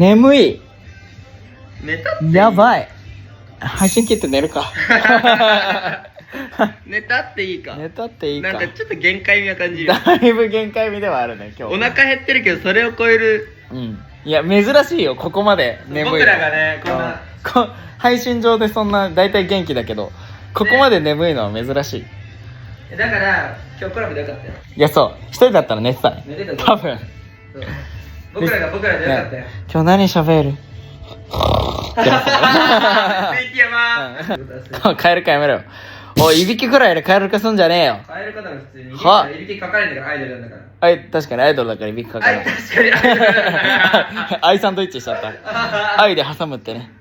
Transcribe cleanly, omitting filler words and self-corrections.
眠い。寝たっていい？やばい。配信切って寝るか。寝たっていいか。寝たっていいか。なんかちょっと限界味は感じる。だいぶ限界味ではあるね、今日。お腹減ってるけどそれを超える。うん。いや、珍しいよ、ここまで眠いの。僕らがね、こんな配信上でそんな、だいたい元気だけど、ここまで眠いのは珍しい。だから今日コラボでよかったよ。いや、そう。一人だったら寝てたね。寝てたぞ多分。そう僕らでよかったよ。今日何喋る関山カエルかやめろよ。おい、いびきくらいでカエル化すんじゃねえよ。カエル方が普通にはいびきかかれんだからアイドルなんだから。はい、確かにアイドルだからいびきかかる。確かにアイドルなんだから。愛サンドイッチしちゃった。愛で挟むってね。